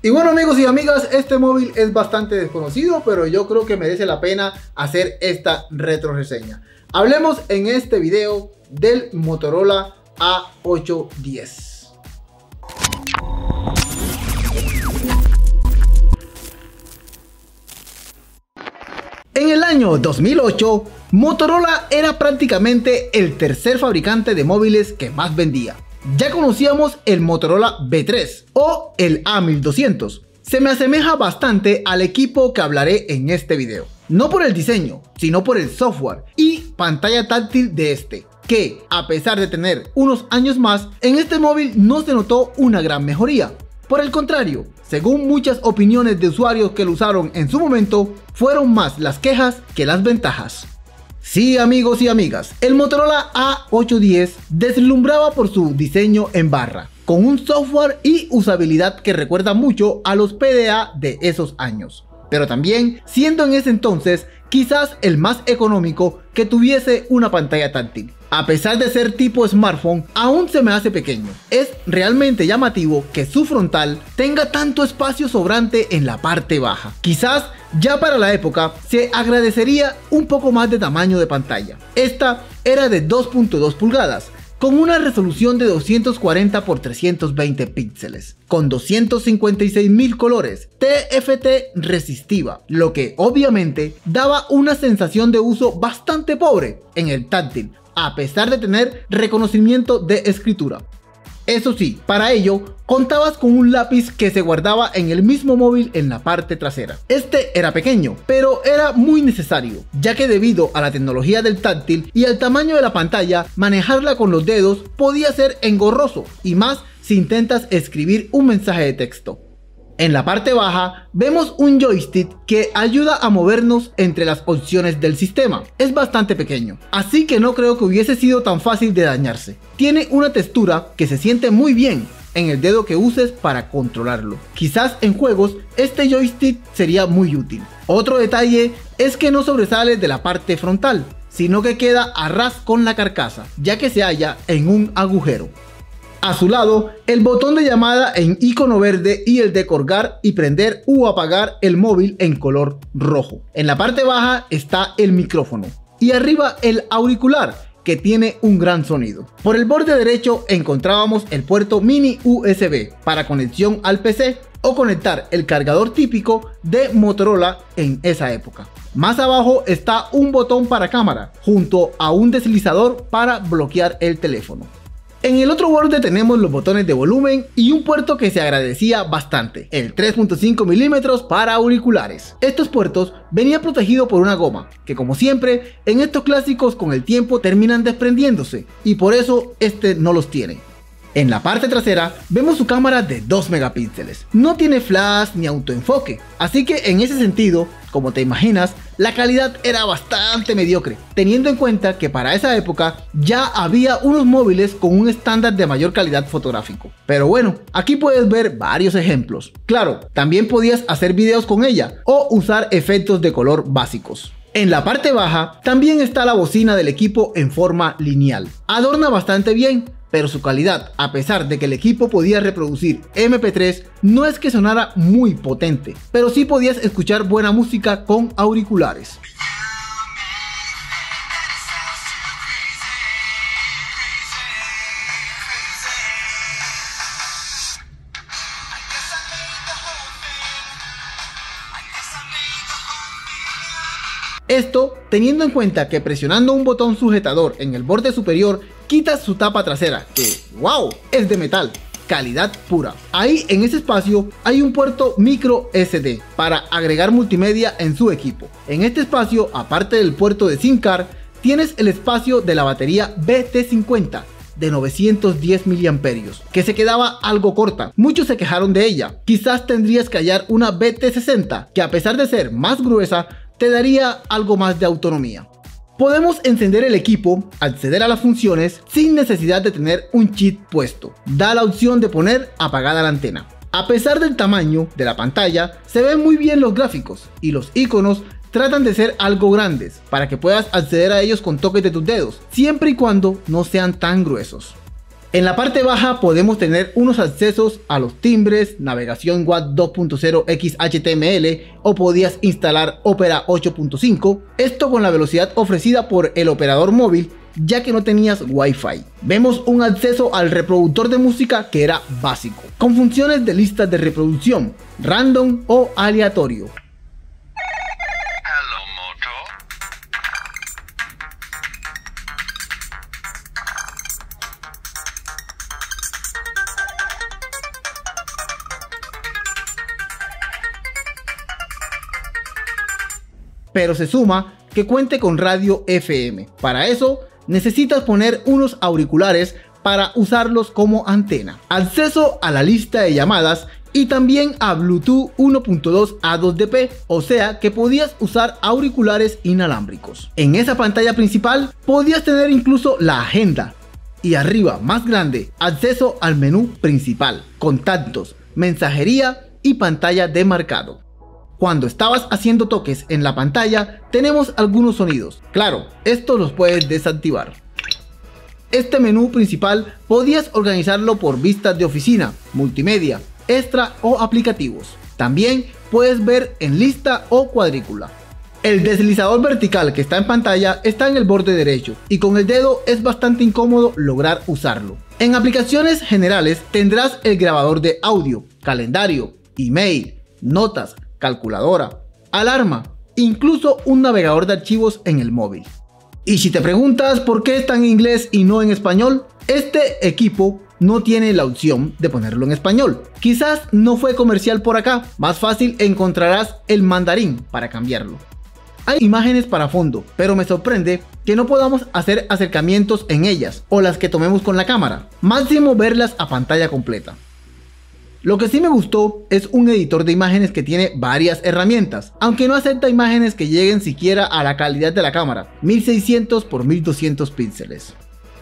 Y bueno, amigos y amigas, este móvil es bastante desconocido, pero yo creo que merece la pena hacer esta retro reseña. Hablemos en este video del Motorola A810. En el año 2008, Motorola era prácticamente el tercer fabricante de móviles que más vendía. Ya conocíamos el Motorola V3 o el A1200. Se me asemeja bastante al equipo que hablaré en este video. No por el diseño, sino por el software y pantalla táctil de este, que a pesar de tener unos años más, en este móvil no se notó una gran mejoría. Por el contrario, según muchas opiniones de usuarios que lo usaron en su momento, fueron más las quejas que las ventajas. Sí, amigos y amigas, el Motorola A810 deslumbraba por su diseño en barra, con un software y usabilidad que recuerda mucho a los PDA de esos años, pero también siendo en ese entonces quizás el más económico que tuviese una pantalla táctil. A pesar de ser tipo smartphone, aún se me hace pequeño. Es realmente llamativo que su frontal tenga tanto espacio sobrante en la parte baja. Quizás ya para la época se agradecería un poco más de tamaño de pantalla. Esta era de 2.2 pulgadas, con una resolución de 240 x 320 píxeles, con 256.000 colores, TFT resistiva, lo que obviamente daba una sensación de uso bastante pobre en el táctil, a pesar de tener reconocimiento de escritura. Eso sí, para ello contabas con un lápiz que se guardaba en el mismo móvil en la parte trasera. Este era pequeño, pero era muy necesario, ya que debido a la tecnología del táctil y al tamaño de la pantalla, manejarla con los dedos podía ser engorroso, y más si intentas escribir un mensaje de texto. En la parte baja vemos un joystick que ayuda a movernos entre las opciones del sistema. Es bastante pequeño, así que no creo que hubiese sido tan fácil de dañarse. Tiene una textura que se siente muy bien en el dedo que uses para controlarlo. Quizás en juegos este joystick sería muy útil. Otro detalle es que no sobresale de la parte frontal, sino que queda a ras con la carcasa, ya que se halla en un agujero. A su lado, el botón de llamada en icono verde y el de colgar y prender u apagar el móvil en color rojo. En la parte baja está el micrófono y arriba el auricular, que tiene un gran sonido. Por el borde derecho encontrábamos el puerto mini USB para conexión al PC o conectar el cargador típico de Motorola en esa época. Más abajo está un botón para cámara junto a un deslizador para bloquear el teléfono. En el otro borde tenemos los botones de volumen y un puerto que se agradecía bastante, el 3.5 mm para auriculares. Estos puertos venían protegidos por una goma, que como siempre, en estos clásicos con el tiempo terminan desprendiéndose, y por eso este no los tiene. En la parte trasera vemos su cámara de 2 megapíxeles. No tiene flash ni autoenfoque, así que en ese sentido, como te imaginas, la calidad era bastante mediocre, teniendo en cuenta que para esa época ya había unos móviles con un estándar de mayor calidad fotográfico. Pero bueno, aquí puedes ver varios ejemplos. Claro, también podías hacer videos con ella o usar efectos de color básicos. En la parte baja también está la bocina del equipo en forma lineal. Adorna bastante bien, pero su calidad, a pesar de que el equipo podía reproducir MP3, no es que sonara muy potente, pero sí podías escuchar buena música con auriculares. Esto teniendo en cuenta que presionando un botón sujetador en el borde superior quitas su tapa trasera, que wow, es de metal, calidad pura. Ahí en ese espacio hay un puerto micro SD para agregar multimedia en su equipo. En este espacio, aparte del puerto de SIM card, tienes el espacio de la batería BT50 de 910 mAh, que se quedaba algo corta. Muchos se quejaron de ella. Quizás tendrías que hallar una BT60 que, a pesar de ser más gruesa, te daría algo más de autonomía. Podemos encender el equipo, acceder a las funciones sin necesidad de tener un chip puesto. Da la opción de poner apagada la antena. A pesar del tamaño de la pantalla, se ven muy bien los gráficos y los iconos tratan de ser algo grandes para que puedas acceder a ellos con toques de tus dedos, siempre y cuando no sean tan gruesos. En la parte baja podemos tener unos accesos a los timbres, navegación WAV 2.0 XHTML o podías instalar Opera 8.5, esto con la velocidad ofrecida por el operador móvil ya que no tenías Wi-Fi. Vemos un acceso al reproductor de música que era básico, con funciones de listas de reproducción, random o aleatorio. Pero se suma que cuente con radio FM. Para eso necesitas poner unos auriculares para usarlos como antena, acceso a la lista de llamadas y también a Bluetooth 1.2 A2DP, o sea que podías usar auriculares inalámbricos. En esa pantalla principal podías tener incluso la agenda y arriba, más grande, acceso al menú principal, contactos, mensajería y pantalla de marcado. Cuando estabas haciendo toques en la pantalla, tenemos algunos sonidos. Claro, estos los puedes desactivar. Este menú principal podías organizarlo por vistas de oficina, multimedia, extra o aplicativos. También puedes ver en lista o cuadrícula. El deslizador vertical que está en pantalla está en el borde derecho y con el dedo es bastante incómodo lograr usarlo. En aplicaciones generales tendrás el grabador de audio, calendario, email, notas, calculadora, alarma, incluso un navegador de archivos en el móvil. Y si te preguntas por qué está en inglés y no en español, este equipo no tiene la opción de ponerlo en español. Quizás no fue comercial por acá, más fácil encontrarás el mandarín para cambiarlo. Hay imágenes para fondo, pero me sorprende que no podamos hacer acercamientos en ellas o las que tomemos con la cámara, máximo verlas a pantalla completa. Lo que sí me gustó es un editor de imágenes que tiene varias herramientas, aunque no acepta imágenes que lleguen siquiera a la calidad de la cámara, 1600 x 1200 píxeles.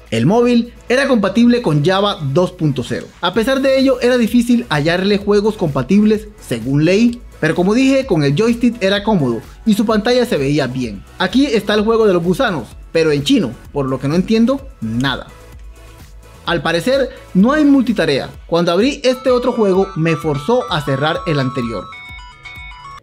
El móvil era compatible con Java 2.0, a pesar de ello era difícil hallarle juegos compatibles según leí, pero como dije, con el joystick era cómodo y su pantalla se veía bien. Aquí está el juego de los gusanos, pero en chino, por lo que no entiendo nada. Al parecer no hay multitarea. Cuando abrí este otro juego me forzó a cerrar el anterior.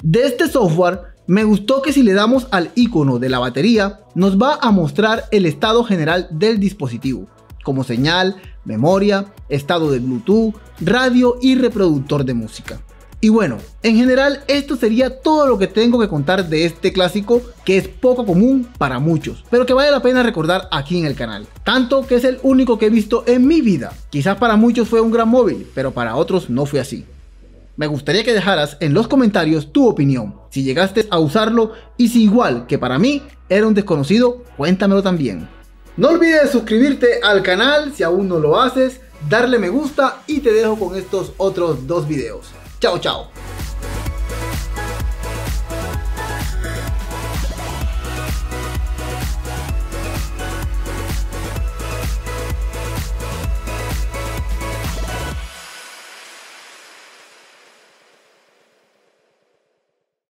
De este software me gustó que si le damos al icono de la batería nos va a mostrar el estado general del dispositivo, como señal, memoria, estado de Bluetooth, radio y reproductor de música. Y bueno, en general esto sería todo lo que tengo que contar de este clásico que es poco común para muchos, pero que vale la pena recordar aquí en el canal. Tanto que es el único que he visto en mi vida. Quizás para muchos fue un gran móvil, pero para otros no fue así. Me gustaría que dejaras en los comentarios tu opinión, si llegaste a usarlo y si igual que para mí era un desconocido, cuéntamelo también. No olvides suscribirte al canal si aún no lo haces, darle me gusta y te dejo con estos otros dos videos. Chao, chao.